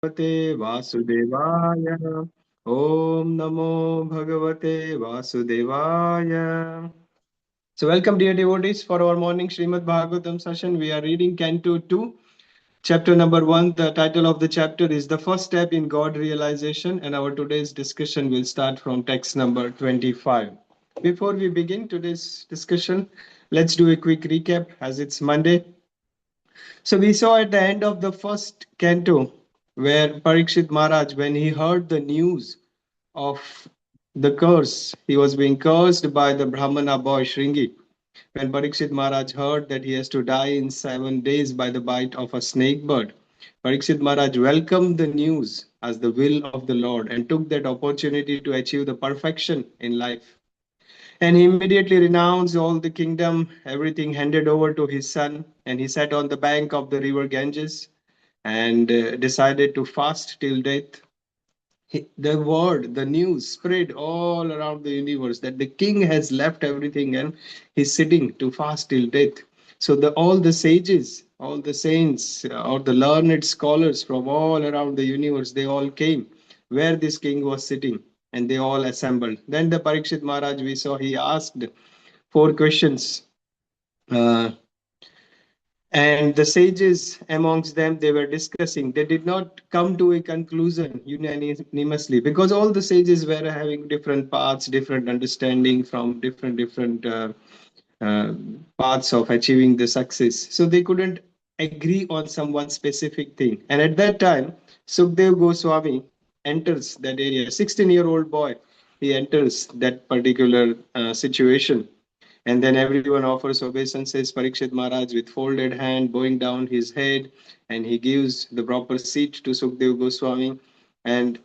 Bhagavate Vasudevaya. Om Namo Bhagavate Vasudevaya. So, welcome, dear devotees, for our morning Srimad Bhagavatam session. We are reading Canto 2, chapter number 1. The title of the chapter is The First Step in God Realization, and our today's discussion will start from text number 25. Before we begin today's discussion, let's do a quick recap as it's Monday. So we saw at the end of the first canto where Parikshit Maharaj, when he heard the news of the curse, he was being cursed by the Brahmana boy Shringi. When Parikshit Maharaj heard that he has to die in 7 days by the bite of a snake bird, Parikshit Maharaj welcomed the news as the will of the Lord and took that opportunity to achieve the perfection in life. And he immediately renounced all the kingdom, everything handed over to his son, and he sat on the bank of the river Ganges and decided to fast till death. The word, the news spread all around the universe that the king has left everything and he's sitting to fast till death. So all the sages, all the saints, or the learned scholars from all around the universe, they all came where this king was sitting, and they all assembled. Then the Parikshit Maharaj, we saw, he asked 4 questions. Uh, and the sages amongst them, they were discussing. They did not come to a conclusion unanimously, because all the sages were having different paths, different understanding from different uh, paths of achieving the success. So they couldn't agree on some one specific thing. And at that time, Sukdev Goswami enters that area. 16-year-old boy, he enters that particular situation, and then everyone offers obeisances. Parikshit Maharaj, with folded hand, bowing down his head, and he gives the proper seat to Sukdev Goswami. And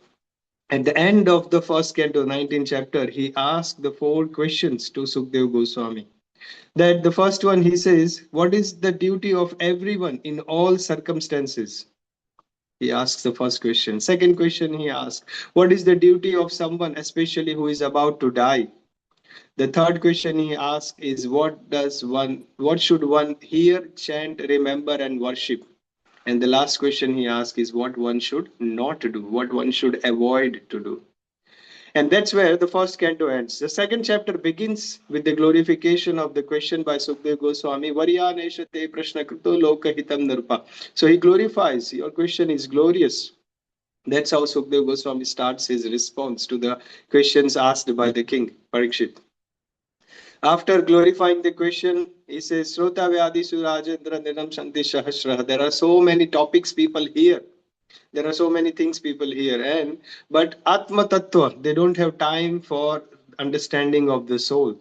at the end of the first canto, 19th chapter, he asked the 4 questions to Sukdev Goswami. That the first one, he says, what is the duty of everyone in all circumstances? He asks the first question. Second question, he asks, what is the duty of someone, especially who is about to die? The third question he asks is, what should one hear, chant, remember, and worship? And the last question he asks is what one should not do, what one should avoid to do. And that's where the first canto ends. The second chapter begins with the glorification of the question by Sukdev Goswami, Varyaneshate Prashna Krito Loka Hitam Nirpa. So he glorifies, your question is glorious. That's how Sukdev Goswami starts his response to the questions asked by the king, Parikshit. After glorifying the question, he says, Srota Vyadi Surajendra Niram Shanti Sahasra. There are so many topics people hear. There are so many things people hear. But Atma Tattva, they don't have time for understanding of the soul.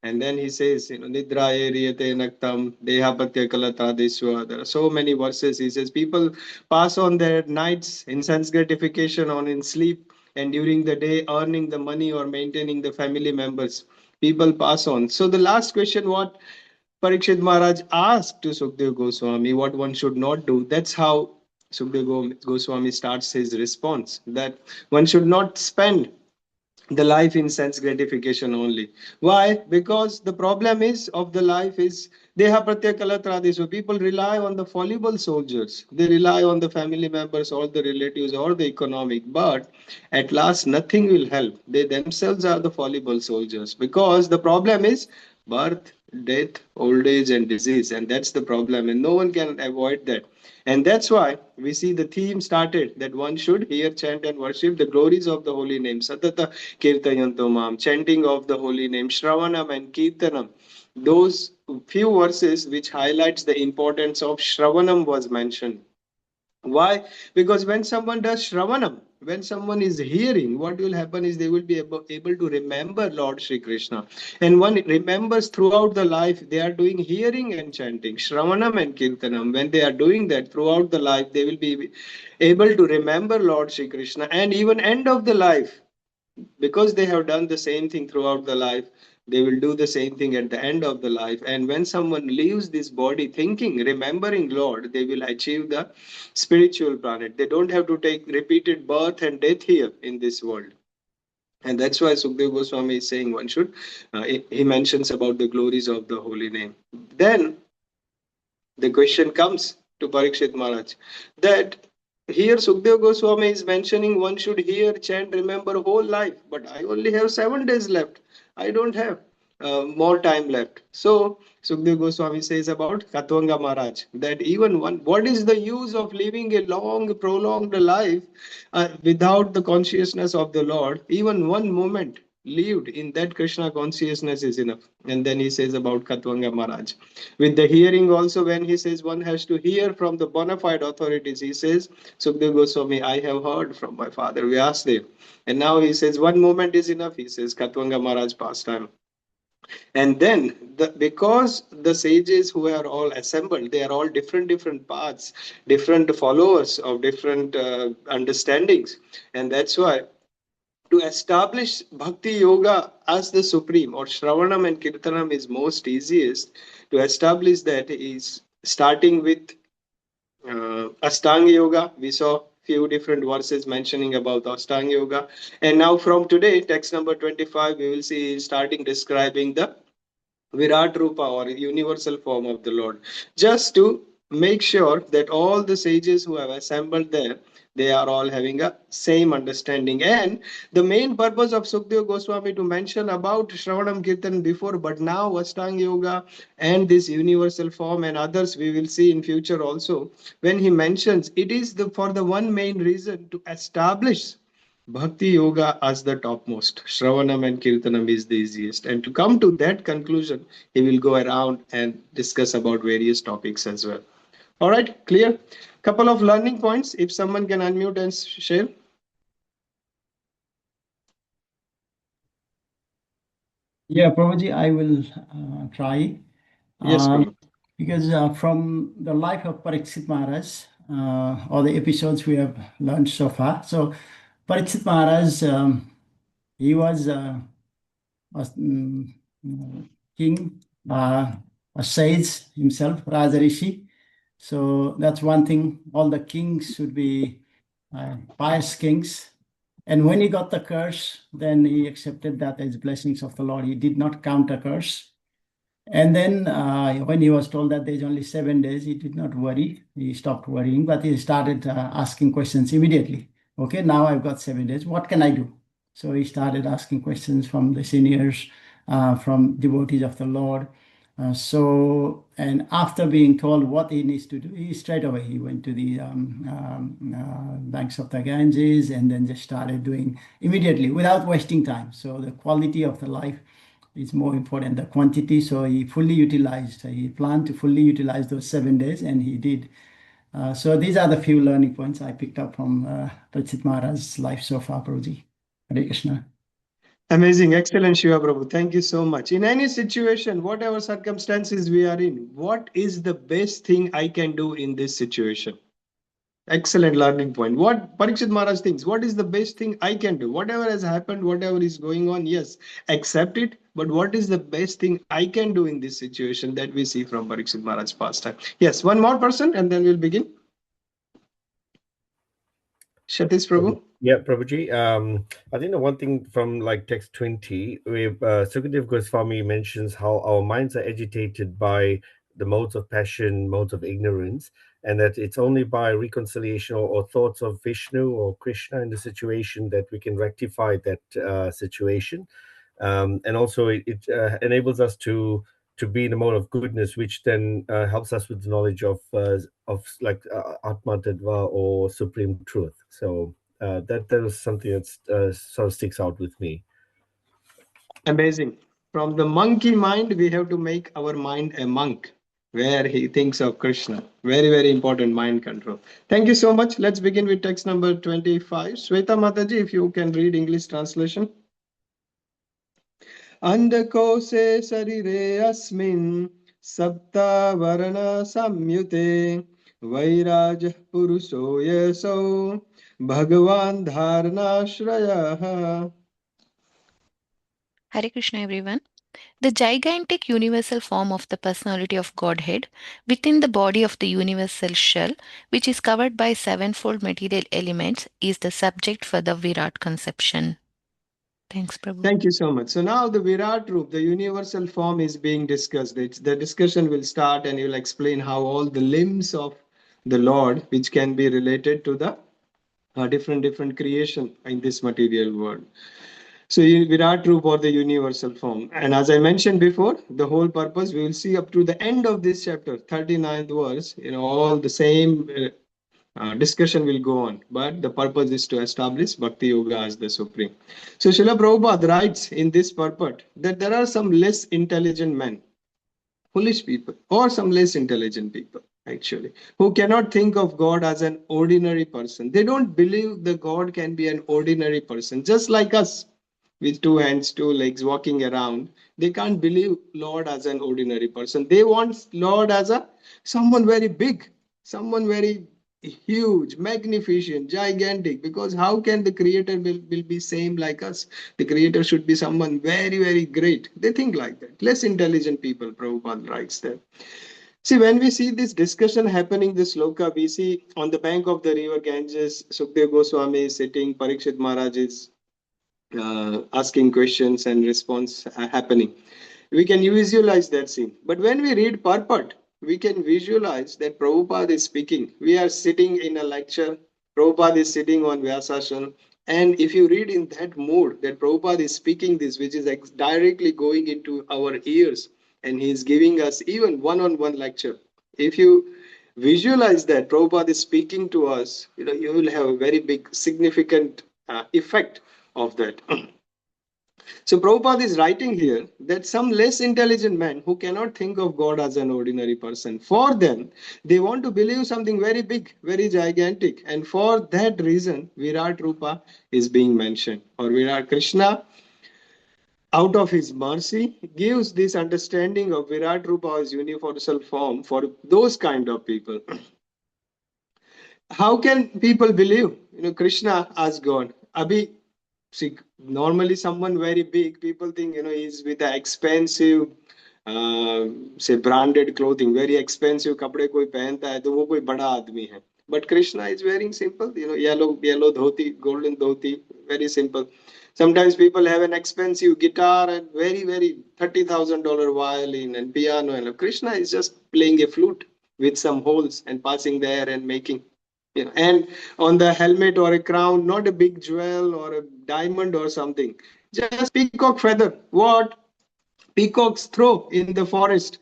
And then he says, Nidra Eriyate Naktam, Dehapatya Kalatadeswa. There are so many verses. He says, people pass on their nights in sense gratification, on in sleep, and during the day earning the money or maintaining the family members. People pass on. So the last question, what Parikshit Maharaj asked to Sukdev Goswami, what one should not do, that's how Sukdev Goswami starts his response, that one should not spend the life in sense gratification only. Why? Because the problem is of the life is deha pratyakalatradi. So people rely on the fallible soldiers. They rely on the family members or the relatives or the economic. But at last, nothing will help. They themselves are the fallible soldiers, because the problem is birth, death, old age, and disease. And that's the problem. And no one can avoid that. And that's why we see the theme started that one should hear, chant, and worship the glories of the holy name. Satata Kirtayanto Mam, chanting of the holy name, Shravanam and Kirtanam. Those few verses which highlights the importance of Shravanam was mentioned. Why? Because when someone does Shravanam, when someone is hearing, what will happen is they will be able to remember Lord Shri Krishna. And one remembers throughout the life, they are doing hearing and chanting, Shravanam and Kirtanam. When they are doing that throughout the life, they will be able to remember Lord Shri Krishna. And even end of the life, because they have done the same thing throughout the life, they will do the same thing at the end of the life. And when someone leaves this body thinking, remembering Lord, they will achieve the spiritual planet. They don't have to take repeated birth and death here in this world. And that's why Sukdev Goswami is saying one should, he mentions about the glories of the holy name. Then the question comes to Parikshit Maharaj that here Sukdev Goswami is mentioning one should hear, chant, remember whole life. But I only have 7 days left. I don't have more time left. So Sukdev Goswami says about Katwanga Maharaj that even one, what is the use of living a long, prolonged life without the consciousness of the Lord? Even one moment lived in that Krishna consciousness is enough. And then he says about Katwanga Maharaj. With the hearing also, when he says one has to hear from the bona fide authorities, he says, Sukdev Goswami, I have heard from my father Vyasadeva. And now he says, one moment is enough. He says, Katwanga Maharaj pastime. And then, because the sages who are all assembled, they are all different paths, different followers of different understandings. And that's why to establish Bhakti Yoga as the supreme, or Shravanam and Kirtanam is most easiest to establish that is starting with Ashtanga Yoga. We saw few different verses mentioning about Ashtanga Yoga. And now from today, text number 25, we will see starting describing the Virat Rupa or universal form of the Lord, just to make sure that all the sages who have assembled there, they are all having a same understanding. And the main purpose of Sukdev Goswami to mention about Shravanam Kirtan before, but now Ashtanga Yoga and this universal form and others we will see in future also. When he mentions, it is for the one main reason to establish Bhakti Yoga as the topmost. Shravanam and Kirtanam is the easiest. And to come to that conclusion, he will go around and discuss about various topics as well. All right, clear? Couple of learning points. If someone can unmute and share. Yeah, Prabhuji, I will try. Yes, Prabhu. Because from the life of Parikshit Maharaj, or the episodes we have learned so far. So, Parikshit Maharaj, he was a king, a sage himself, Raja Rishi. So that's one thing. All the kings should be pious kings. And when he got the curse, then he accepted that as blessings of the Lord. He did not count a curse. And then when he was told that there's only 7 days, he did not worry. He stopped worrying, but he started asking questions immediately. Okay, now I've got 7 days. What can I do? So he started asking questions from the seniors, from devotees of the Lord. And after being told what he needs to do, straight away he went to the banks of the Ganges and then just started doing immediately without wasting time. So the quality of the life is more important than the quantity. So he planned to fully utilize those 7 days, and he did. So these are the few learning points I picked up from Parikshit Maharaj's life so far, Prabhuji. Hare Krishna. Amazing, excellent, Shiva Prabhu. Thank you so much. In any situation, whatever circumstances we are in, what is the best thing I can do in this situation? Excellent learning point. What Parikshit Maharaj thinks, what is the best thing I can do? Whatever has happened, whatever is going on, yes, accept it. But what is the best thing I can do in this situation that we see from Parikshit Maharaj pastime? Yes, one more person and then we'll begin. Shatish Prabhu. Yeah, Prabhuji. I think the one thing from like text 20, where Sukadev Goswami mentions how our minds are agitated by the modes of passion, modes of ignorance, and that it's only by reconciliation or thoughts of Vishnu or Krishna in the situation that we can rectify that situation. And also it enables us to be in a mode of goodness, which then helps us with the knowledge of like Atma Tattva or supreme truth. So that was something that sort of sticks out with me. Amazing. From the monkey mind, we have to make our mind a monk where he thinks of Krishna. Very, very important mind control. Thank you so much. Let's begin with text number 25. Sweta Mataji, if you can read English translation. Andakose sarire asmin sapta varana samyute vairaj puruso yeso bhagavan dharana shrayah. Hare Krishna, everyone. The gigantic universal form of the personality of Godhead within the body of the universal shell, which is covered by sevenfold material elements, is the subject for the Virat conception. Thanks, Prabhu. Thank you so much. So now the Virat Rupa, the universal form, is being discussed. The discussion will start and you'll explain how all the limbs of the Lord, which can be related to the different creation in this material world. So Virat Rupa, or the universal form. And as I mentioned before, the whole purpose, we will see up to the end of this chapter, 39th verse, all the same discussion will go on. But the purpose is to establish Bhakti Yoga as the supreme. So Srila Prabhupada writes in this purport that there are some less intelligent men, foolish people, or some less intelligent people, actually, who cannot think of God as an ordinary person. They don't believe the God can be an ordinary person, just like us, with two hands, two legs, walking around. They can't believe Lord as an ordinary person. They want Lord as someone very big, someone very huge, magnificent, gigantic. Because how can the Creator will be same like us? The Creator should be someone very great. They think like that. Less intelligent people, Prabhupada writes there. See, when we see this discussion happening, this sloka, we see on the bank of the river Ganges, Sukdev Goswami is sitting, Parikshit Maharaj is asking questions and response happening. We can visualize that scene. But when we read purport, we can visualize that Prabhupada is speaking. We are sitting in a lecture. Prabhupada is sitting on Vyasasana. And if you read in that mood, that Prabhupada is speaking this, which is directly going into our ears, and he is giving us even one-on-one lecture. If you visualize that Prabhupada is speaking to us, you will have a very big, significant effect of that. So Prabhupada is writing here that some less intelligent men who cannot think of God as an ordinary person, for them, they want to believe something very big, very gigantic. And for that reason, Virat Rupa is being mentioned. Or Virat Krishna, out of his mercy, gives this understanding of Virat Rupa as universal form for those kind of people. How can people believe Krishna as God? See, normally someone very big, people think, he's with the expensive, say branded clothing, very expensive कपड़े कोई पहनता है तो वो कोई बड़ा आदमी है. But Krishna is wearing simple, yellow dhoti, golden dhoti, very simple. Sometimes people have an expensive guitar and very $30,000 violin and piano, and Krishna is just playing a flute with some holes and passing the air and making. And on the helmet or a crown, not a big jewel or a diamond or something, just peacock feather. What peacocks throw in the forest,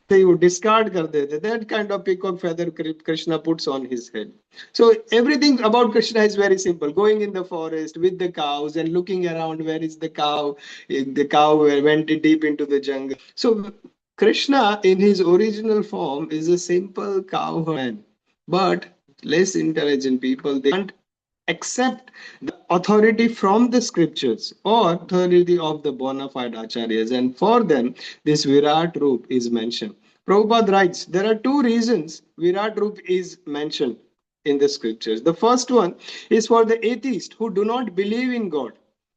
they would discard kar dete. That kind of peacock feather Krishna puts on his head. So everything about Krishna is very simple. Going in the forest with the cows and looking around, where is the cow? The cow went deep into the jungle. So Krishna in his original form is a simple cowherd. But less intelligent people, they can't accept the authority from the scriptures or authority of the bona fide acharyas, and for them this Virat Rupa is mentioned. Prabhupada writes there are two reasons Virat Rupa is mentioned in the scriptures. The first one is for the atheists who do not believe in God,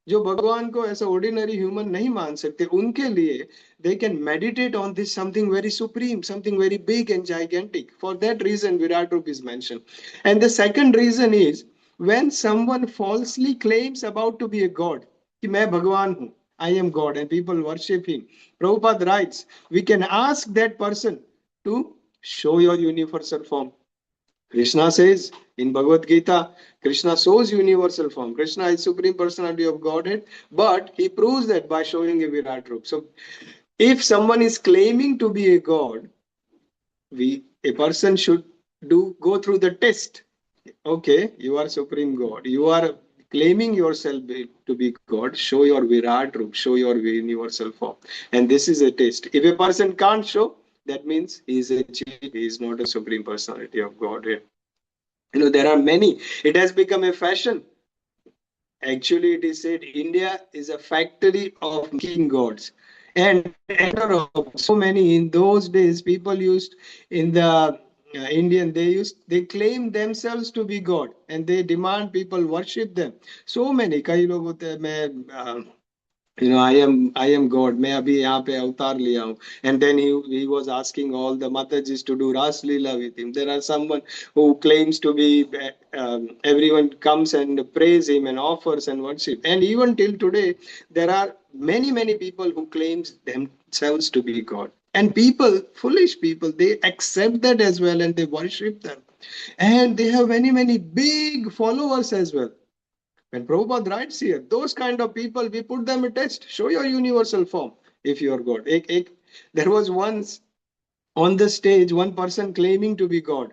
जो भगवान को ऐसा ordinary human नहीं मान सकते, उनके लिए they can meditate on this something very supreme, something very big and gigantic. For that reason, Virat Rupa is mentioned. And the second reason is when someone falsely claims about to be a god, कि मैं भगवान हूँ, I am God, and people worship him. Prabhupada writes, we can ask that person to show your universal form. Krishna says in Bhagavad Gita, Krishna shows universal form. Krishna is Supreme Personality of Godhead, but he proves that by showing a Virat Rupa. So if someone is claiming to be a God, a person should go through the test. Okay, you are Supreme God. You are claiming yourself to be God. Show your Virat Rupa, show your universal form. And this is a test. If a person can't show, that means he is a cheat. He is not a Supreme Personality of Godhead. There are many. It has become a fashion. Actually, it is said India is a factory of king gods. And so many in those days, people used in the Indian, they claim themselves to be God and they demand people worship them. So many. कई लोग होते हैं मैं I am God. मैं अभी यहाँ पे अवतार लिया हूँ. And then he was asking all the Matajis to do Ras Leela with him. There are someone who claims to be, everyone comes and praise him and offers and worship. And even till today, there are many people who claims themselves to be God. And people, foolish people, they accept that as well and they worship them. And they have many, many big followers as well. When Prabhupada writes here, those kind of people, we put them a test. Show your universal form if you are God. There was once on the stage one person claiming to be God.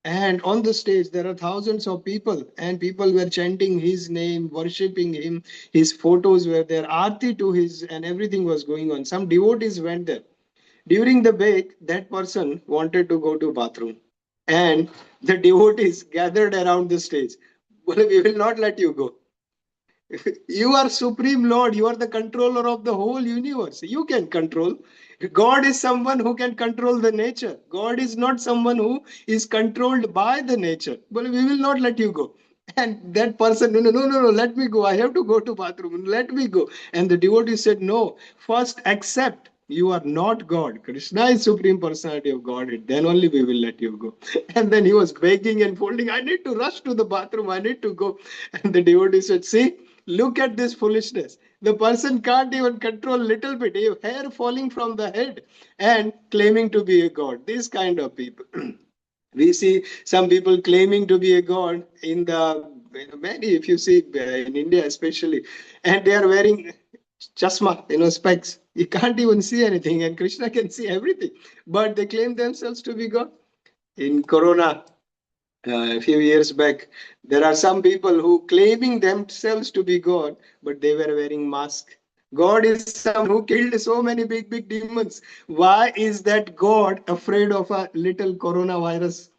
And on the stage, there are thousands of people, and people were chanting his name, worshipping him. His photos were there, aarti to his, and everything was going on. Some devotees went there. During the break, that person wanted to go to bathroom, and the devotees gathered around the stage. Well, we will not let you go. You are Supreme Lord. You are the controller of the whole universe. You can control. God is someone who can control the nature. God is not someone who is controlled by the nature. But we will not let you go. And that person, no, let me go. I have to go to bathroom. Let me go. And the devotee said, no, first accept you are not God. Krishna is Supreme Personality of Godhead. Then only we will let you go. And then he was begging and folding. I need to rush to the bathroom. I need to go. And the devotee said, see, look at this foolishness. The person can't even control little bit, hair falling from the head and claiming to be a god. These kind of people. We see some people claiming to be a god in the many, if you see in India especially, and they are wearing chasma, specs. You can't even see anything, and Krishna can see everything. But they claim themselves to be God. In Corona, a few years back, there are some people who claiming themselves to be God, but they were wearing mask. God is someone who killed so many big demons. Why is that God afraid of a little coronavirus?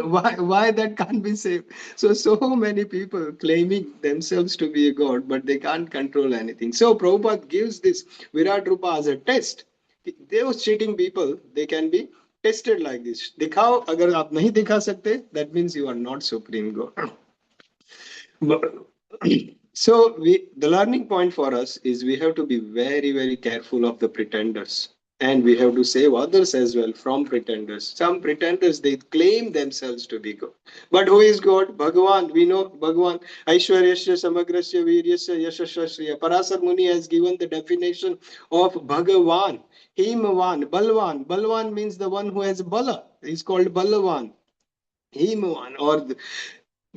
Why that can't be saved? So many people claiming themselves to be a God, but they can't control anything. So Prabhupada gives this Virat Rupa as a test. Those cheating people, they can be tested like this. दिखाओ, अगर आप नहीं दिखा सकते, that means you are not supreme God. So the learning point for us is we have to be very, very careful of the pretenders. And we have to save others as well from pretenders. Some pretenders, they claim themselves to be God. But who is God? Bhagavan. We know Bhagavan. Aishwaryasya samagrasya viryasya yashasya. Parasar Muni has given the definition of Bhagavan. Himvan, Balwan. Balwan means the one who has Bala. He's called Balavan. Himvan or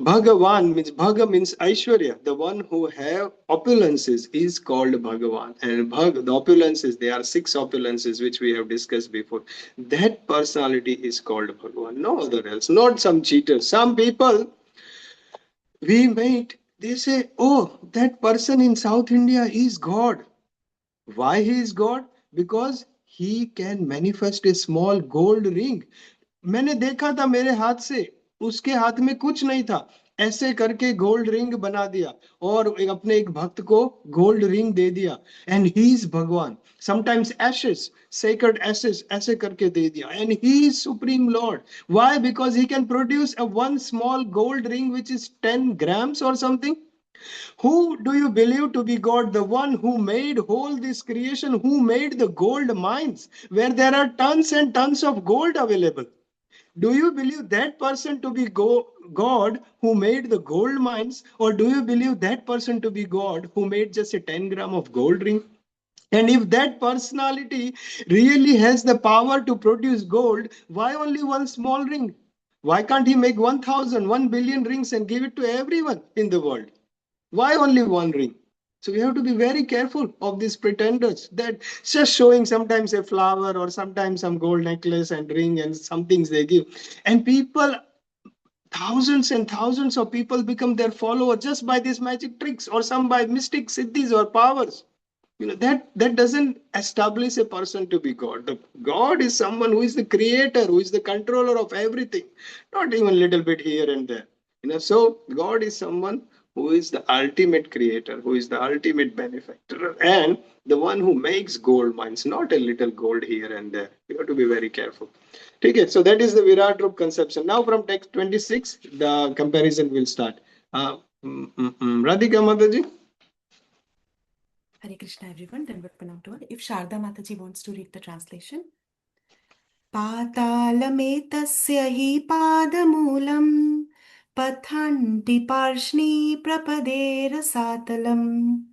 Bhagavan means Bhaga means Aishwarya. The one who have opulences is called Bhagavan. And the opulences, there are 6 opulences which we have discussed before. That personality is called Bhagavan. No other else. Not some cheaters. Some people we meet, they say, oh, that person in South India is God. Why he is God? Because he can manifest a small gold ring. मैंने देखा था मेरे हाथ से, उसके हाथ में कुछ नहीं था, ऐसे करके गोल्ड रिंग बना दिया और अपने एक भक्त को गोल्ड रिंग दे दिया. एंड ही इज भगवान. समटाइम्स एशेस, sacred ashes, ऐसे करके दे दिया. And he is supreme Lord. Why? Because he can produce a one small gold ring which is 10 grams or something. Who do you believe to be God? The one who made whole this creation, who made the gold mines where there are tons and tons of gold available. Do you believe that person to be God who made the gold mines, or do you believe that person to be God who made just a 10 gram of gold ring? And if that personality really has the power to produce gold, why only one small ring? Why can't he make 1,000, 1 billion rings and give it to everyone in the world? Why only one ring? So we have to be very careful of these pretenders that just showing sometimes a flower or sometimes some gold necklace and ring and some things they give. And people, thousands and thousands of people become their follower just by these magic tricks or some by mystic siddhis or powers. That doesn't establish a person to be God. The God is someone who is the creator, who is the controller of everything, not even a little bit here and there. So God is someone who is the ultimate creator, who is the ultimate benefactor, and the one who makes gold mines, not a little gold here and there. You have to be very careful. Okay, so that is the Virat Rupa conception. Now from text 26, the comparison will start. Radhika Mataji. Hare Krishna, everyone. Dandavat pranam to all. If Sharda Mataji wants to read the translation. Patalametasya hi padamulam pathanti parshni prapadera satalam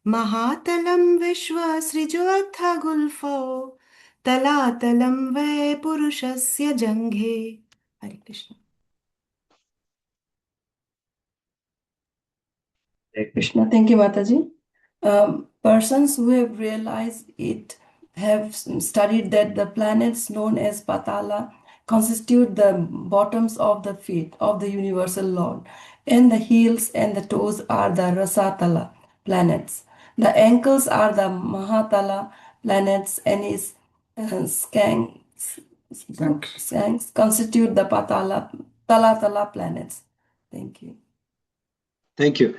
mahatalam vishwasrijoatha gulfo talatalam ve purushasya janghe. Hare Krishna. Hare Krishna. Thank you, Mataji. Persons who have realized it have studied that the planets known as Patala constitute the bottoms of the feet of the universal Lord, and the heels and the toes are the Rasatala planets. The ankles are the Mahatala planets, and his skanks constitute the Talatala planets. Thank you. Thank you.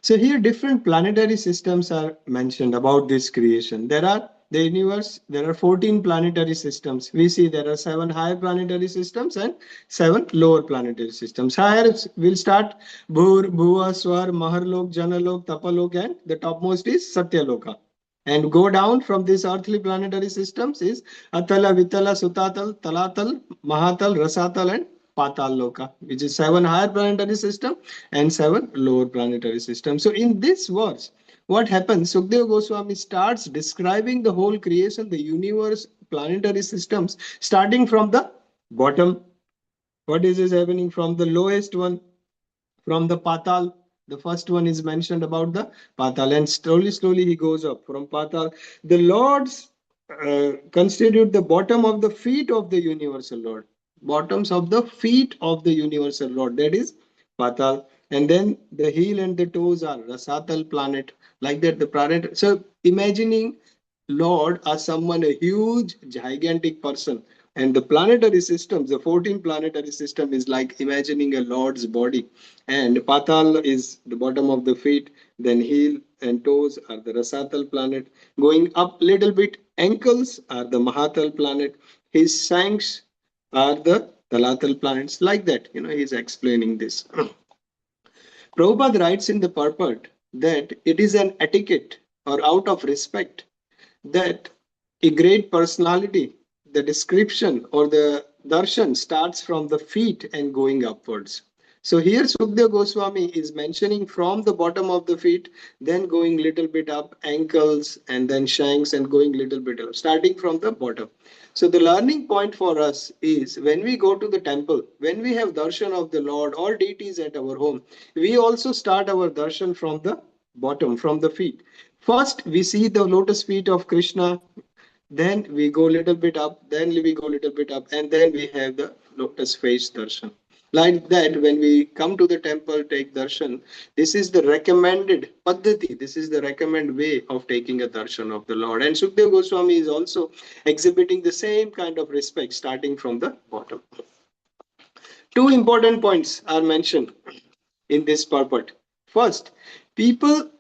So here different planetary systems are mentioned about this creation. There are the universe, there are 14 planetary systems. We see there are 7 higher planetary systems and 7 lower planetary systems. Higher will start Bhur, Bhuva, Swar, Maharlok, Janalok, Tapalok, and the topmost is Satyaloka. And go down from these earthly planetary systems is Atala, Vitala, Sutatal, Talatal, Mahatal, Rasatal, and Patal Loka, which is 7 higher planetary system and 7 lower planetary systems. So in this verse, what happens? Sukadeva Goswami starts describing the whole creation, the universe, planetary systems, starting from the bottom. What is happening from the lowest one? From the Patal. The first one is mentioned about the Patal, and slowly he goes up from Patal. The Lords constitute the bottom of the feet of the universal Lord. Bottoms of the feet of the universal Lord, that is Patal. And then the heel and the toes are Rasatal planet, like that the planet. So imagining Lord as someone, a huge, gigantic person. And the planetary systems, the 14 planetary system is like imagining a Lord's body. And Patal is the bottom of the feet, then heel and toes are the Rasatal planet. Going up little bit, ankles are the Mahatal planet. His shanks are the Talatal planets. Like that, he's explaining this. Prabhupada writes in the purport that it is an etiquette or out of respect that a great personality, the description or the darshan starts from the feet and going upwards. So here Sukadeva Goswami is mentioning from the bottom of the feet, then going little bit up, ankles, and then shanks, and going little bit up, starting from the bottom. So the learning point for us is when we go to the temple, when we have darshan of the Lord or deities at our home, we also start our darshan from the bottom, from the feet. First, we see the lotus feet of Krishna, then we go little bit up, then we go little bit up, and then we have the lotus face darshan. Like that, when we come to the temple, take darshan, this is the recommended paddhati, this is the recommended way of taking a darshan of the Lord. And Sukadeva Goswami is also exhibiting the same kind of respect, starting from the bottom. Two important points are mentioned in this purport. First, people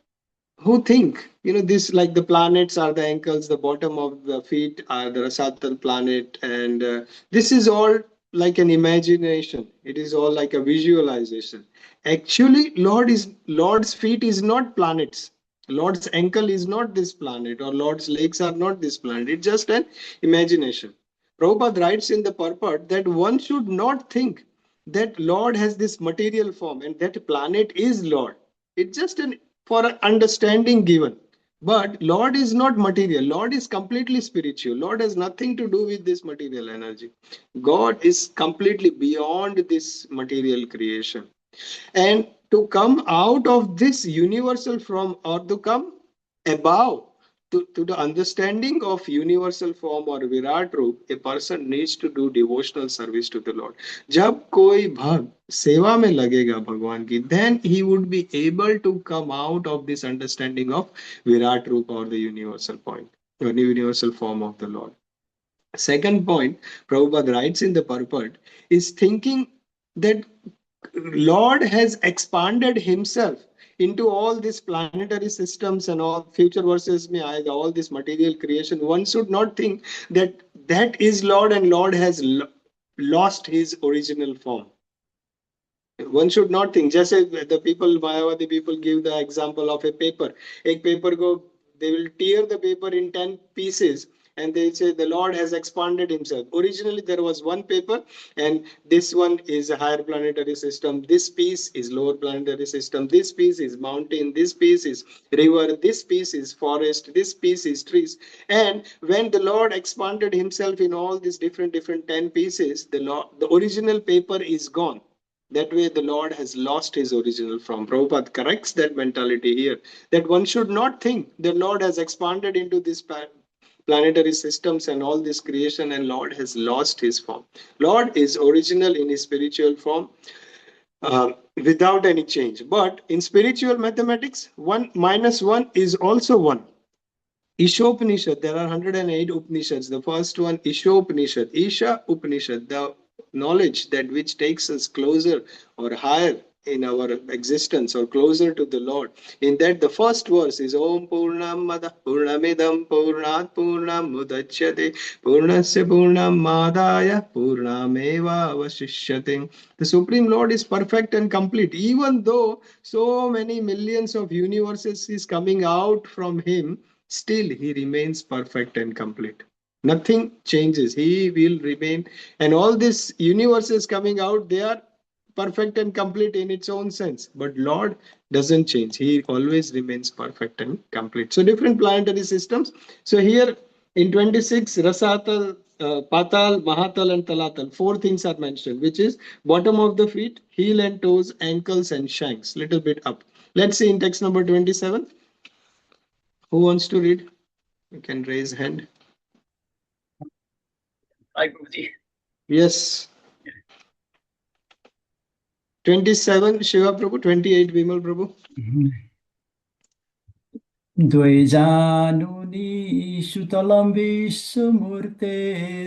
who think this, like the planets are the ankles, the bottom of the feet are the Rasatal planet, and this is all like an imagination, it is all like a visualization. Actually, Lord's feet is not planets, Lord's ankle is not this planet, or Lord's legs are not this planet, it's just an imagination. Prabhupada writes in the purport that one should not think that Lord has this material form and that planet is Lord. It's just an for an understanding given. But Lord is not material. Lord is completely spiritual. Lord has nothing to do with this material energy. God is completely beyond this material creation. And to come out of this universal form, or to come above to the understanding of universal form or Virat Rupa, a person needs to do devotional service to the Lord. जब कोई भक्त सेवा में लगेगा भगवान की, then he would be able to come out of this understanding of Virat Rupa, or the universal point, or the universal form of the Lord. Second point, Prabhupada writes in the purport, is thinking that Lord has expanded himself into all these planetary systems and all future verses mein aayega, all this material creation. One should not think that that is Lord and Lord has lost his original form. One should not think, just as the people, Mayavadi people give the example of a paper. Ek paper ko, they will tear the paper in 10 pieces and they say the Lord has expanded himself. Originally there was one paper, and this one is a higher planetary system, this piece is lower planetary system, this piece is mountain, this piece is river, this piece is forest, this piece is trees. And when the Lord expanded himself in all these different 10 pieces, the original paper is gone. That way the Lord has lost his original form. Prabhupada corrects that mentality here, that one should not think the Lord has expanded into this planetary systems and all this creation and Lord has lost his form. Lord is original in his spiritual form, without any change. But in spiritual mathematics, 1 minus 1 is also 1. Ishopanishad, there are 108 Upanishads. The first one, Ishopanishad, Isha Upanishad, the knowledge that which takes us closer or higher in our existence or closer to the Lord. In that, the first verse is Om Purnamada Purnamidam Purnat Purnam Mudachyate Purnasya Purnam Madaya Purnameva Avashishyate. The Supreme Lord is perfect and complete. Even though so many millions of universes is coming out from him, still he remains perfect and complete. Nothing changes. He will remain. And all these universes coming out, they are perfect and complete in its own sense. But Lord doesn't change. He always remains perfect and complete. So different planetary systems. So here in 26, Rasatal, Patal, Mahatal and Talatal, 4 things are mentioned, which is bottom of the feet, heel and toes, ankles and shanks, little bit up. Let's see in text number 27. Who wants to read? You can raise hand. Hi, Prabhuji. Yes. 27 Shiva Prabhu, 28 Vimal Prabhu. Dvaijanuni Shutalam Vishmurte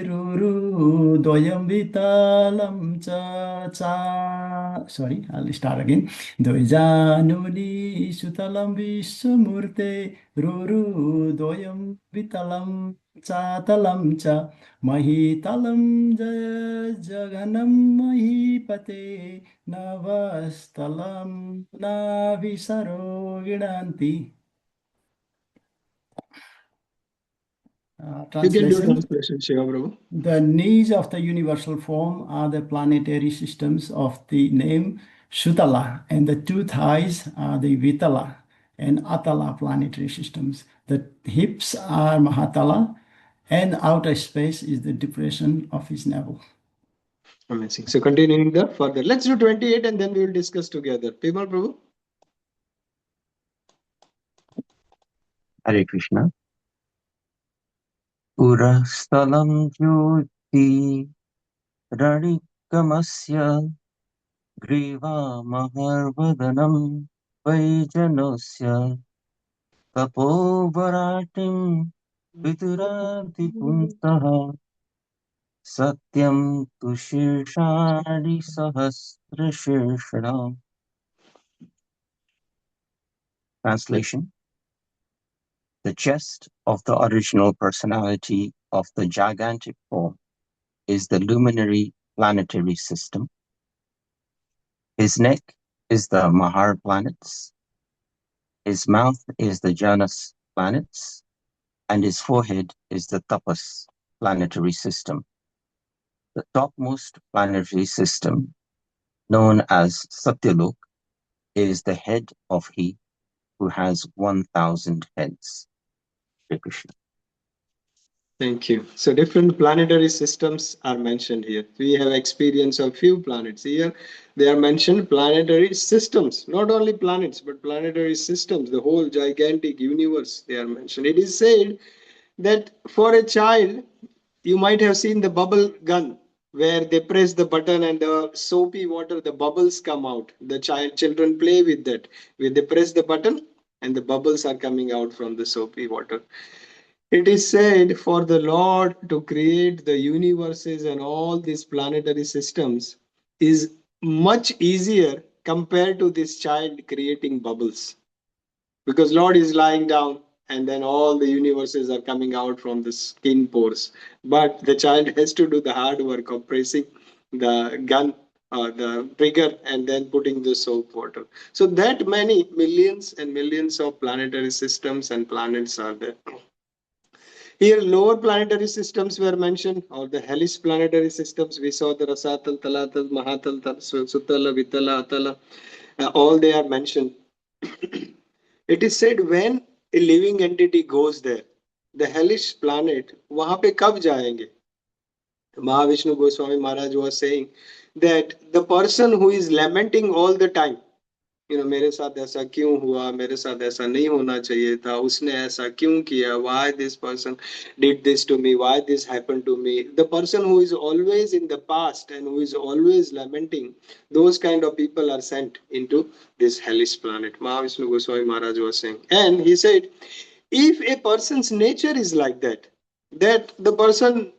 Ruru Doyam Vitalam Cha. Sorry, I'll start again. Dvaijanuni Shutalam Vishmurte Ruru Doyam Vitalam Talam Cha Mahitalam Jaganam Mahipate Navastalam Navisaro Vidanti. You can do Translation. translation, Shiva Prabhu. The knees of the universal form are the planetary systems of the name Shutala, and the 2 thighs are the Vitala and Atala planetary systems. The hips are Mahatala, and outer space is the depression of his navel. Amazing. So continuing the further. Let's do 28 and then we will discuss together. Vimal Prabhu. Hare Krishna. Urastalam Jyoti Radikamasya Griva Maharvadanam Vaijanasya Tapovaratim Viduranti Puntaha Satyam Tushirshadi Sahasrashirshadam. Translation. The chest of the original personality of the gigantic form is the luminary planetary system. His neck is the Mahar planets. His mouth is the Janus planets. And his forehead is the Tapas planetary system. The topmost planetary system, known as Satyalok, is the head of he who has 1,000 heads. Hare Krishna. Thank you. So different planetary systems are mentioned here. We have experience of few planets. Here they are mentioned planetary systems, not only planets, but planetary systems, the whole gigantic universe they are mentioned. It is said that for a child, you might have seen the bubble gun where they press the button and the soapy water, the bubbles come out. The children play with that. Where they press the button and the bubbles are coming out from the soapy water. It is said for the Lord to create the universes and all these planetary systems is much easier compared to this child creating bubbles. Because Lord is lying down and then all the universes are coming out from the skin pores. But the child has to do the hard work of pressing the gun, the trigger, and then putting the soap water. So that many millions and millions of planetary systems and planets are there. Here, lower planetary systems were mentioned, or the hellish planetary systems. We saw the Rasatal, Talatal, Mahatal, Sutala, Vitala, Atala. All they are mentioned. It is said when a living entity goes there, the hellish planet, वहां पे कब जाएंगे? Mahavishnu Goswami Maharaj was saying that the person who is lamenting all the time, मेरे साथ ऐसा क्यों हुआ, मेरे साथ ऐसा नहीं होना चाहिए था, उसने ऐसा क्यों किया, why this person did this to me, why this happened to me, the person who is always in the past and who is always lamenting, those kind of people are sent into this hellish planet. Mahavishnu Goswami Maharaj was saying, and he said, if a person's nature is like that, that the person's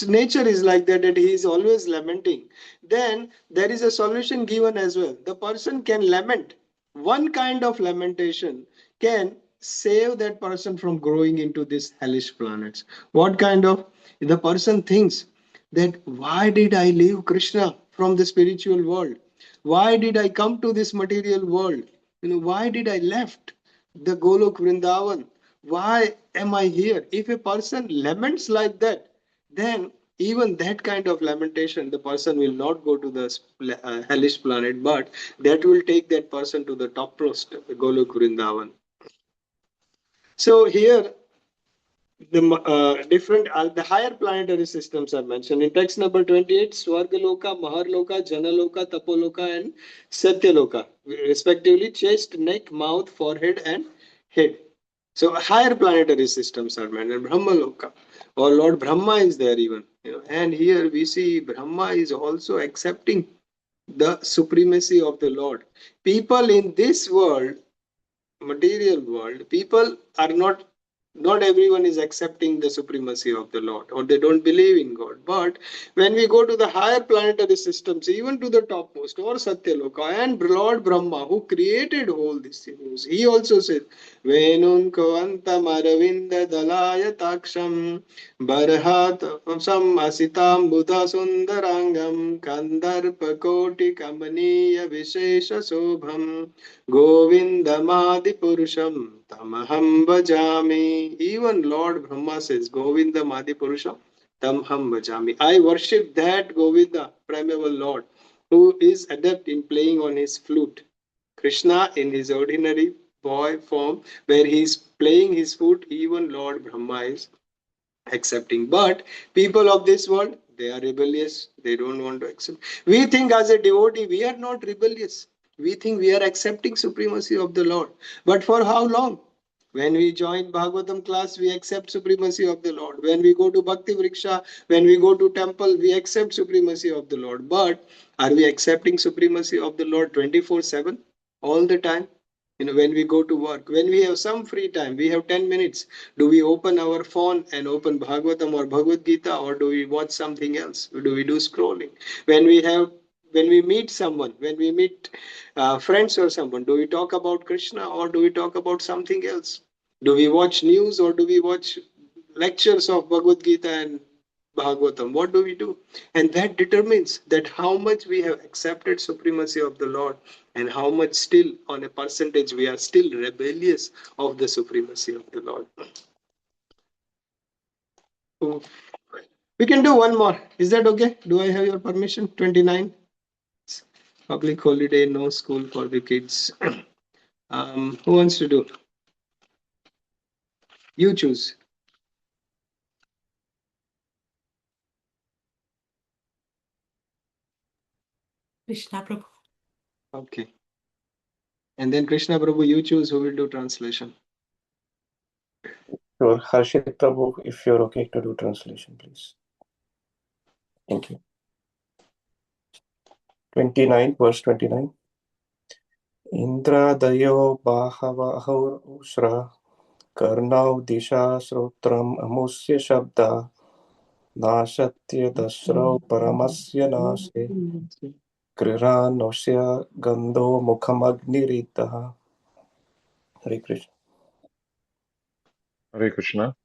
nature is like that, that he is always lamenting, then there is a solution given as well. The person can lament. One kind of lamentation can save that person from growing into these hellish planets. What kind of? The person thinks that why did I leave Krishna from the spiritual world? Why did I come to this material world? Why did I left the Golok Vrindavan? Why am I here? If a person laments like that, then even that kind of lamentation, the person will not go to the hellish planet, but that will take that person to the topmost Golok Vrindavan. So here, the higher planetary systems are mentioned in text number 28: Swargaloka, Maharloka, Janaloka, Tapoloka, and Satyaloka, respectively chest, neck, mouth, forehead, and head. So higher planetary systems are mentioned. Brahmaloka, or Lord Brahma is there even. And here we see Brahma is also accepting the supremacy of the Lord. People in this world, material world, people are not everyone is accepting the supremacy of the Lord, or they don't believe in God. But when we go to the higher planetary systems, even to the topmost, or Satyaloka, and Lord Brahma, who created all these things, he also said, Venun Kovantam Aravinda Dalaya Taksham Barhat Sam Asitam Buddha Sundarangam Kandarpa Koti Kamaniya Vishesha Sobham Govindamadi Purusham Tamaham Bhajami. Even Lord Brahma says, Govindamadi Purusham Tamaham Bhajami. I worship that Govinda, primeval Lord, who is adept in playing on his flute. Krishna in his ordinary boy form, where he is playing his flute, even Lord Brahma is accepting. But people of this world, they are rebellious. They don't want to accept. We think as a devotee, we are not rebellious. We think we are accepting supremacy of the Lord. But for how long? When we join Bhagavatam class, we accept supremacy of the Lord. When we go to Bhakti Vriksha, when we go to temple, we accept supremacy of the Lord. But are we accepting supremacy of the Lord 24/7 all the time? When we go to work, when we have some free time, we have 10 minutes. Do we open our phone and open Bhagavatam or Bhagavad Gita, or do we watch something else? Do we do scrolling? When we meet someone, when we meet friends or someone, do we talk about Krishna or do we talk about something else? Do we watch news or do we watch lectures of Bhagavad Gita and Bhagavatam? What do we do? And that determines that how much we have accepted supremacy of the Lord and how much still on a percentage we are still rebellious of the supremacy of the Lord. We can do one more. Is that okay? Do I have your permission? 29. Public holiday, no school for the kids. Who wants to do? You choose. Krishna Prabhu. Okay. And then Krishna Prabhu, you choose who will do translation. Sure, Harshit Prabhu, if you're okay to do translation, please. Thank you. 29, verse 29. Indra dayo bahavahaur usra karnau disha srotram amusya shabda nashatya dasrau paramasya nase kriranasya gandho mukhamagniritah. Hare Krishna. Hare Krishna.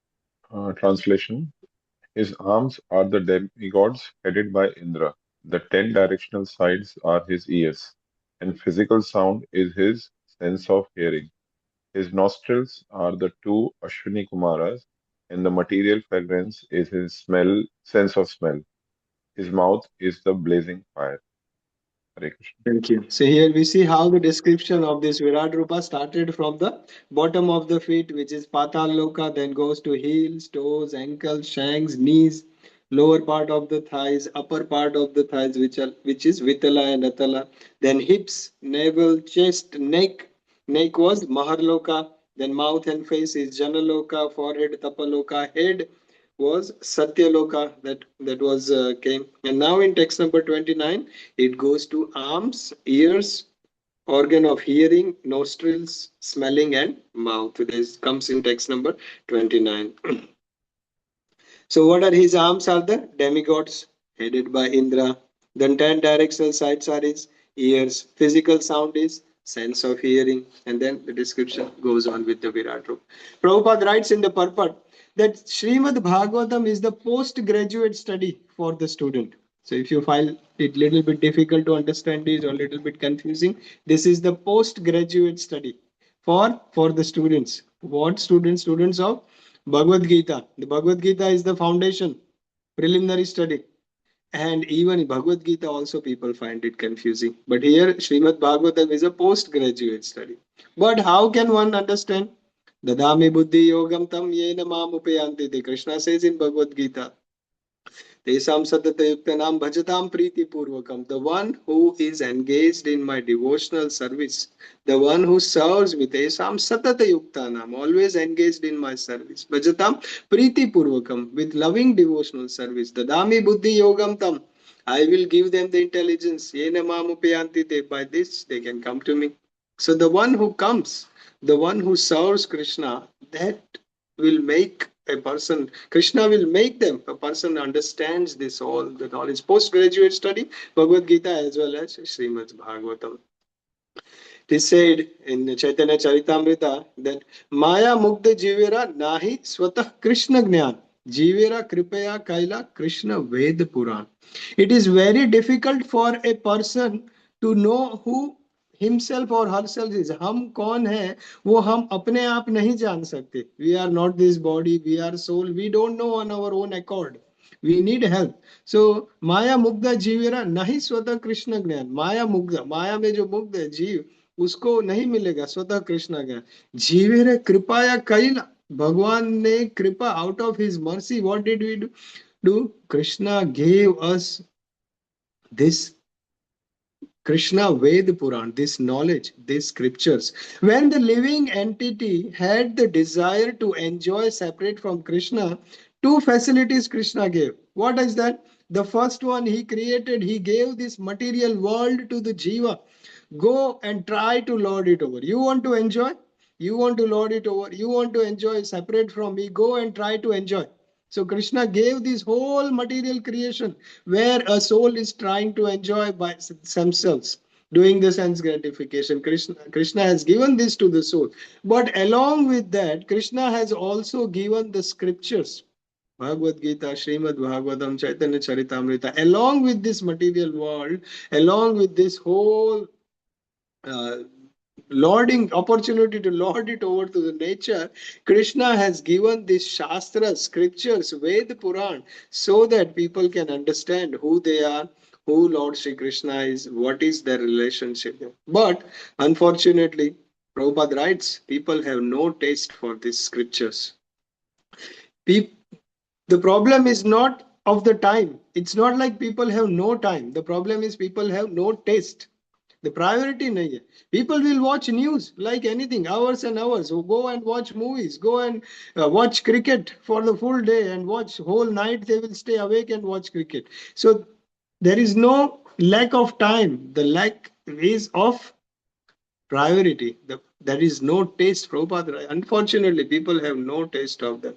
Translation. His arms are the demigods headed by Indra. The 10 directional sides are his ears, and physical sound is his sense of hearing. His nostrils are the two Ashwini Kumaras, and the material fragrance is his sense of smell. His mouth is the blazing fire. Hare Krishna. Thank you. So here we see how the description of this Virat Rupa started from the bottom of the feet, which is Patal Loka, then goes to heels, toes, ankles, shanks, knees, lower part of the thighs, upper part of the thighs, which is Vitala and Atala. Then hips, navel, chest, neck. Neck was Maharloka. Then mouth and face is Janaloka, forehead Tapaloka, head was Satyaloka. That was came. And now in text number 29, it goes to arms, ears, organ of hearing, nostrils, smelling, and mouth. This comes in text number 29. So what are his arms? Are the demigods headed by Indra. Then 10 directional sides are his ears. Physical sound is sense of hearing. And then the description goes on with the Virat Rupa. Prabhupada writes in the purport that Srimad Bhagavatam is the postgraduate study for the student. So if you find it little bit difficult to understand this or little bit confusing, this is the postgraduate study for the students. What students? Students of Bhagavad Gita. The Bhagavad Gita is the foundation, preliminary study. And even in Bhagavad Gita also people find it confusing. But here Srimad Bhagavatam is a postgraduate study. But how can one understand? Dadami buddhi yogam tam yena mam upayanti. Krishna says in Bhagavad Gita, Tesam satatayuktanam bhajatam priti purvakam. The one who is engaged in my devotional service, the one who serves me, Tesam satatayuktanam, always engaged in my service. Bhajatam priti purvakam, with loving devotional service. Dadami buddhi yogam tam. I will give them the intelligence. Yena mamupayanti. By this they can come to me. So the one who comes, the one who serves Krishna, that will make a person, Krishna will make them, a person understands this all, the knowledge. Postgraduate study, Bhagavad Gita as well as Srimad Bhagavatam. It is said in Chaitanya Charitamrita that Maya Mugdha Jivera Nahi Swatah Krishna Gnan. Jivera Kripaya Kaila Krishna Ved Puran. It is very difficult for a person to know who himself or herself is. हम कौन है वो हम अपने आप नहीं जान सकते. We are not this body, we are soul. We don't know on our own accord. We need help. So माया मुग्धा जीवेरा नहीं स्वतः कृष्ण ज्ञान. माया मुग्धा, माया में जो मुग्ध है जीव, उसको नहीं मिलेगा स्वतः कृष्ण ज्ञान. जीवेरे कृपाया कैला. भगवान ने कृपा, out of his mercy, what did we do? Krishna gave us this Krishna Ved Puran, this knowledge, these scriptures. When the living entity had the desire to enjoy separate from Krishna, two facilities Krishna gave. What is that? The first one he created, he gave this material world to the Jiva. Go and try to lord it over. You want to enjoy? You want to lord it over? You want to enjoy separate from me? Go and try to enjoy. So Krishna gave this whole material creation where a soul is trying to enjoy by themselves, doing the sense gratification. Krishna has given this to the soul. But along with that, Krishna has also given the scriptures. Bhagavad Gita, Srimad Bhagavatam, Chaitanya Charitamrita, along with this material world, along with this whole lording opportunity to lord it over to the nature, Krishna has given these shastras, scriptures, Ved Puran, so that people can understand who they are, who Lord Shri Krishna is, what is their relationship. But unfortunately, Prabhupada writes, people have no taste for these scriptures. The problem is not of the time. It's not like people have no time. The problem is people have no taste. The priority nahi hai. People will watch news like anything, hours and hours. So go and watch movies, go and watch cricket for the full day and watch whole night. They will stay awake and watch cricket. So there is no lack of time. The lack is of priority. There is no taste. Prabhupada, unfortunately, people have no taste of them.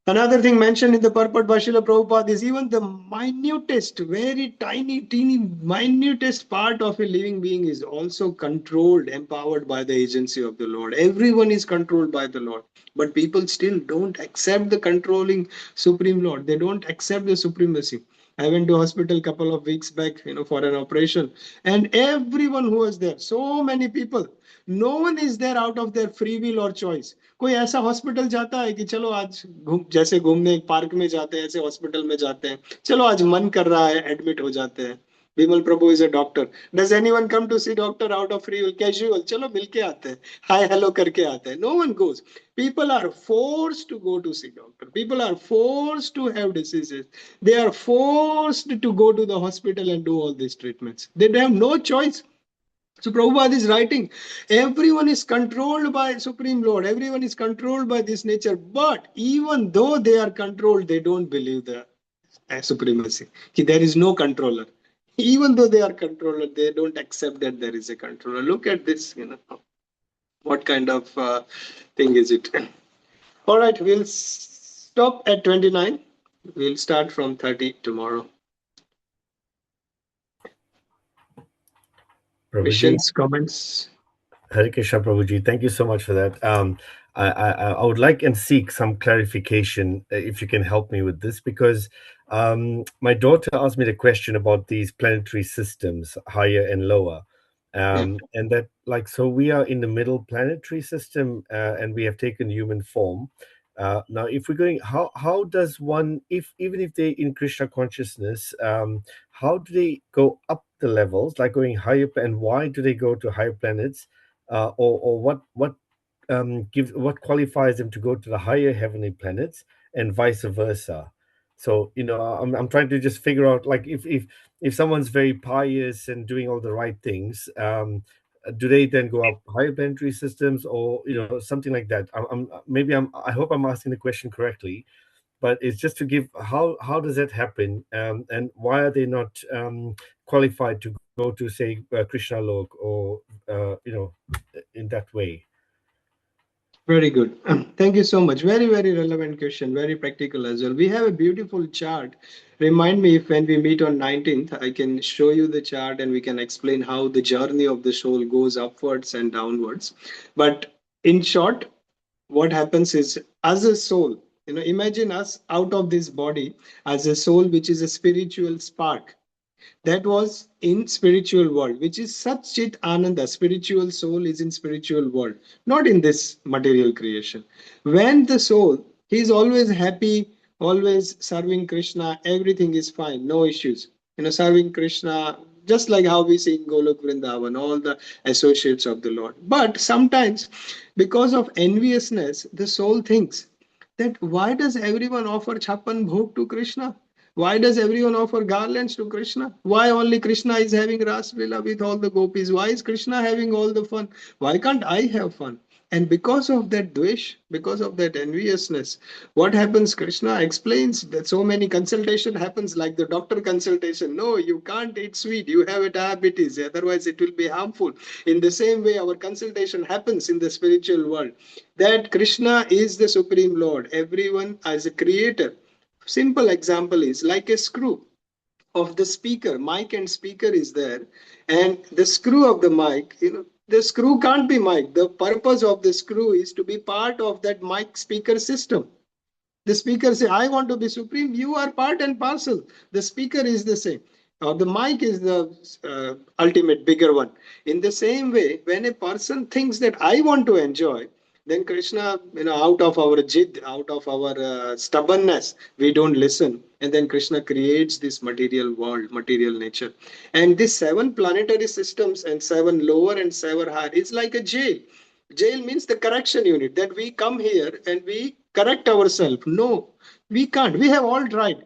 Another thing mentioned in the purport by Srila Prabhupada is even the minutest, very tiny, teeny, minutest part of a living being is also controlled, empowered by the agency of the Lord. Everyone is controlled by the Lord. But people still don't accept the controlling Supreme Lord. They don't accept the supremacy. I went to hospital a couple of weeks back, for an operation. And everyone who was there, so many people, no one is there out of their free will or choice. कोई ऐसा hospital जाता है कि चलो आज जैसे घूमने park में जाते हैं, ऐसे हॉस्पिटल में जाते हैं, चलो आज मन कर रहा है एडमिट हो जाते हैं. Bimal Prabhu is a doctor. Does anyone come to see doctor out of free will? Casual. Chalo milke aate hain. Hi, hello karke aate hain. No one goes. People are forced to go to see doctor. People are forced to have diseases. They are forced to go to the hospital and do all these treatments. They have no choice. So Prabhupada is writing, everyone is controlled by Supreme Lord. Everyone is controlled by this nature. But even though they are controlled, they don't believe the supremacy. There is no controller. Even though they are controller, they don't accept that there is a controller. Look at this, what kind of thing is it? All right, we'll stop at 29. We'll start from 30 tomorrow. Prabhuji, Questions, comments? Hare Krishna, Prabhuji. Thank you so much for that. I would like and seek some clarification if you can help me with this, because my daughter asked me the question about these planetary systems, higher and lower. And that, like, so we are in the middle planetary system and we have taken human form. Now, if we're going, how does one, even if they're in Krishna consciousness, how do they go up the levels, like going higher, and why do they go to higher planets? Or what qualifies them to go to the higher heavenly planets, and vice versa? So I'm trying to just figure out, like, if someone's very pious and doing all the right things, do they then go up higher planetary systems, or something like that? I hope I'm asking the question correctly, but it's just to give how does that happen, and why are they not qualified to go to, say, Krishna Lok, or in that way? Very good. Thank you so much. Very, very relevant question. Very practical as well. We have a beautiful chart. Remind me if when we meet on 19th, I can show you the chart and we can explain how the journey of the soul goes upwards and downwards. But in short, what happens is, as a soul, imagine us out of this body as a soul, which is a spiritual spark. That was in spiritual world, which is Sat Chit Ananda. Spiritual soul is in spiritual world, not in this material creation. When the soul, he is always happy, always serving Krishna, everything is fine, no issues. Serving Krishna, just like how we see in Golok Vrindavan, all the associates of the Lord. But sometimes, because of enviousness, the soul thinks that why does everyone offer Chappan Bhog to Krishna? Why does everyone offer garlands to Krishna? Why only Krishna is having Ras Leela with all the gopis? Why is Krishna having all the fun? Why can't I have fun? And because of that dvesh, because of that enviousness, what happens? Krishna explains that so many consultation happens like the doctor consultation. No, you can't eat sweet. You have a diabetes. Otherwise, it will be harmful. In the same way, our consultation happens in the spiritual world. That Krishna is the Supreme Lord. Everyone as a creator. Simple example is like a screw of the speaker. Mic and speaker is there, and the screw of the mic, the screw can't be mic. The purpose of the screw is to be part of that mic speaker system. The speaker say, I want to be supreme. You are part and parcel. The speaker is the same. Or the mic is the ultimate bigger one. In the same way, when a person thinks that I want to enjoy, then Krishna, out of our jid, out of our stubbornness, we don't listen. And then Krishna creates this material world, material nature. And these 7 planetary systems and 7 lower and 7 higher, it's like a jail. Jail means the correction unit, that we come here and we correct ourselves. No, we can't. We have all tried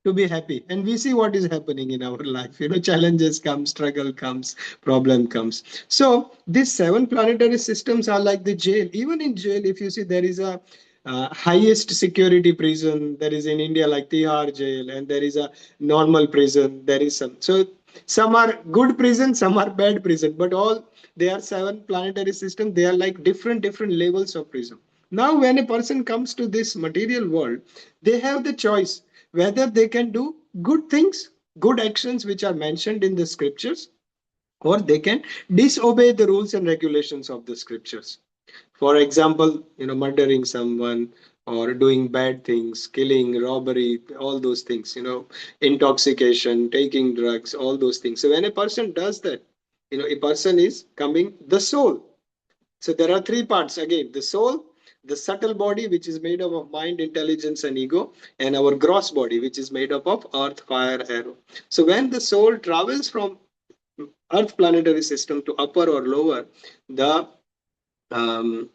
to be happy, and we see what is happening in our life. Challenges come, struggle comes, problem comes. So these 7 planetary systems are like the jail. Even in jail, if you see, there is a highest security prison. There is in India like Tihar jail, and there is a normal prison. There is some are good prison, some are bad prison, but all they are 7 planetary systems. They are like different levels of prison. Now, when a person comes to this material world, they have the choice whether they can do good things, good actions which are mentioned in the scriptures, or they can disobey the rules and regulations of the scriptures. For example, murdering someone, or doing bad things, killing, robbery, all those things, intoxication, taking drugs, all those things. So when a person does that, a person is coming the soul. So there are 3 parts again: the soul, the subtle body, which is made up of mind, intelligence, and ego, and our gross body, which is made up of earth, fire, air. So when the soul travels from earth planetary system to upper or lower, the um,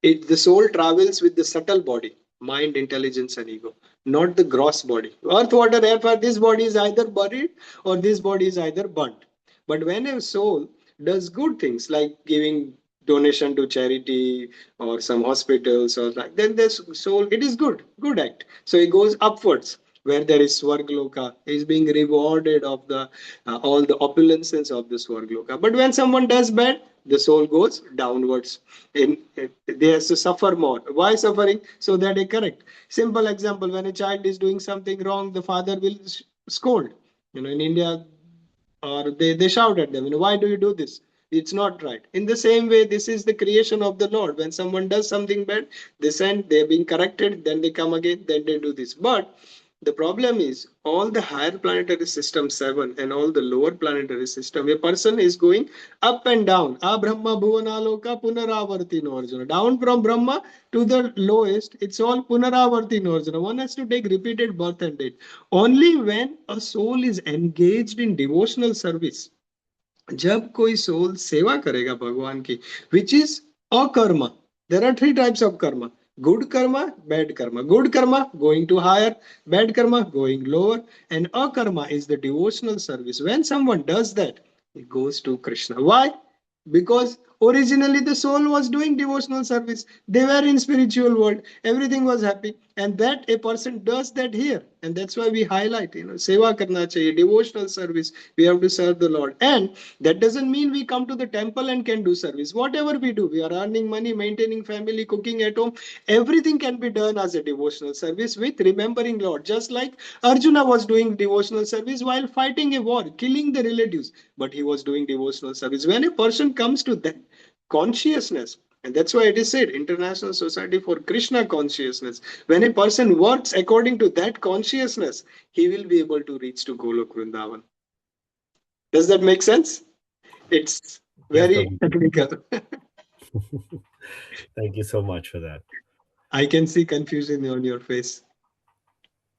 the soul travels with the subtle body, mind, intelligence, and ego, not the gross body. Earth, water, air, fire, this body is either buried or this body is either burnt. But when a soul does good things like giving donation to charity or some hospitals or like, then this soul, it is good act. So it goes upwards where there is Swargloka, is being rewarded of the all the opulences of the Swargloka. But when someone does bad, the soul goes downwards. They have to suffer more. Why suffering? So that they correct. Simple example: when a child is doing something wrong, the father will scold. In India, or they shout at them. Why do you do this? It's not right. In the same way, this is the creation of the Lord. When someone does something bad, they send, they're being corrected, then they come again, then they do this. But the problem is all the higher planetary system 7 and all the lower planetary system, a person is going up and down. Brahma bhuvanaloka punaravarti Arjuna. Down from Brahma to the lowest, it's all punaravarti Arjuna. One has to take repeated birth and death. Only when a soul is engaged in devotional service, जब कोई soul सेवा करेगा भगवान की, which is akarma. There are 3 types of karma: good karma, bad karma. Good karma going to higher, bad karma going lower, and akarma is the devotional service. When someone does that, it goes to Krishna. Why? Because originally the soul was doing devotional service. They were in spiritual world. Everything was happy. And that a person does that here. And that's why we highlight, seva karna chahiye, devotional service. We have to serve the Lord. And that doesn't mean we come to the temple and can do service. Whatever we do, we are earning money, maintaining family, cooking at home. Everything can be done as a devotional service with remembering Lord. Just like Arjuna was doing devotional service while fighting a war, killing the relatives. But he was doing devotional service. When a person comes to that consciousness, and that's why it is said, International Society for Krishna Consciousness. When a person works according to that consciousness, he will be able to reach to Golok Vrindavan. Does that make sense? It's very technical. Thank you so much for that. I can see confusion on your face.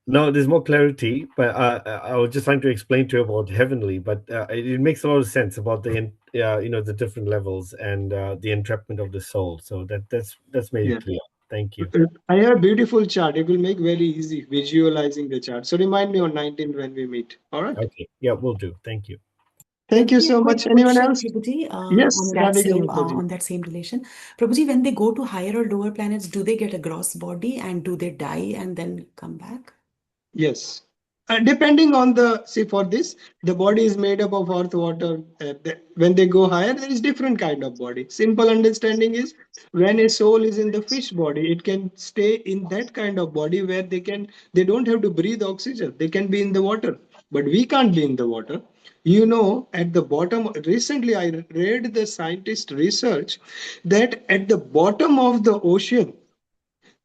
No, there's more clarity, but I was just trying to explain to you about heavenly, but it makes a lot of sense about the the different levels and the entrapment of the soul. So that's made it clear. Thank you. I have a beautiful chart. It will make very easy visualizing the chart. So remind me on 19th when we meet. All right. Okay. Yeah, we'll do. Thank you. Thank you so much. Anyone else? Prabhuji, Yes, on that same relation. Prabhuji, when they go to higher or lower planets, do they get a gross body and do they die and then come back? Yes. Depending on for this, the body is made up of earth, water. When they go higher, there is different kind of body. Simple understanding is when a soul is in the fish body, it can stay in that kind of body where they don't have to breathe oxygen. They can be in the water, but we can't be in the water. At the bottom, recently I read the scientist research that at the bottom of the ocean,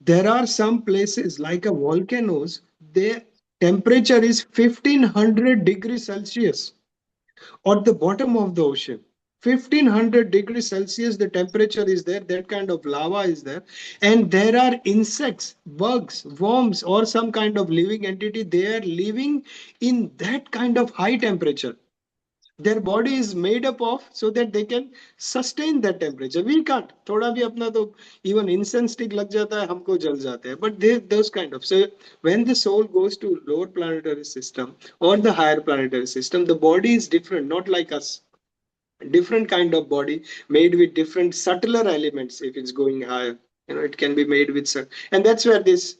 there are some places like a volcanoes, their temperature is 1500 degrees Celsius at the bottom of the ocean. 1500 degrees Celsius, the temperature is there, that kind of lava is there. And there are insects, bugs, worms, or some kind of living entity, they are living in that kind of high temperature. Their body is made up of so that they can sustain that temperature. We can't. थोड़ा भी अपना तो even incense stick लग जाता है, हमको जल जाते हैं. But those kind of. So when the soul goes to lower planetary system or the higher planetary system, the body is different, not like us. Different kind of body made with different subtler elements. If it's going higher, it can be made with, and that's where this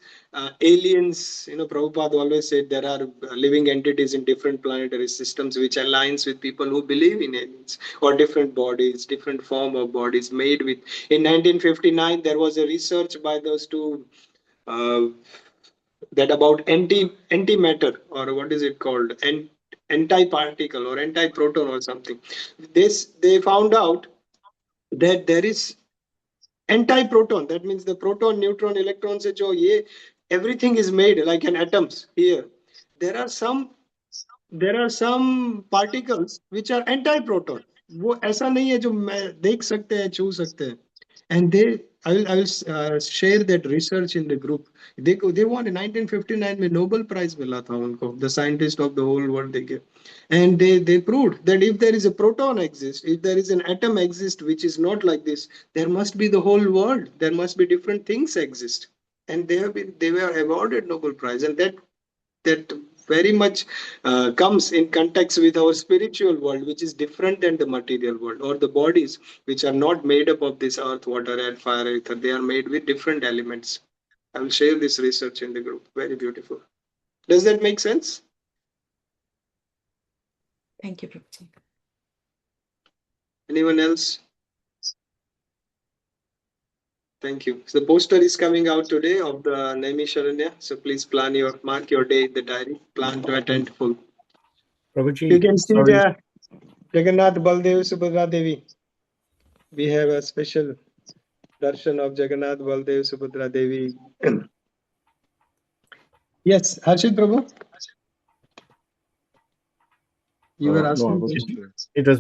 aliens, Prabhupada always said there are living entities in different planetary systems which aligns with people who believe in aliens, or different bodies, different form of bodies made with. In 1959, there was a research by those two that about antimatter, or what is it called, anti-particle or anti-proton or something. They found out that there is anti-proton. That means the proton, neutron, electron se jo ye everything is made like an atoms here. There are some particles which are anti-proton. वो ऐसा नहीं है जो देख सकते हैं, छू सकते हैं. And I will share that research in the group. They won in 1959 में Nobel Prize मिला था उनको, the scientist of the whole world they gave, and they proved that if there is a proton exists, if there is an atom exists which is not like this, there must be the whole world. There must be different things exist, and they were awarded Nobel Prize, and that very much comes in context with our spiritual world, which is different than the material world, or the bodies which are not made up of this earth, water, air, fire, ether. They are made with different elements. I will share this research in the group. Very beautiful. Does that make sense? Thank you, Prabhuji. Anyone else? Thank you. So the poster is coming out today of the Naimi Sharanya. So please mark your day in the diary. Plan to attend full. Prabhuji, You can see sorry. the Jagannath Baldev Subhadra Devi. We have a special darshan of Jagannath Baldev Subhadra Devi. Yes, Harshit Prabhu? You were No, I asking wasn't question? here. It was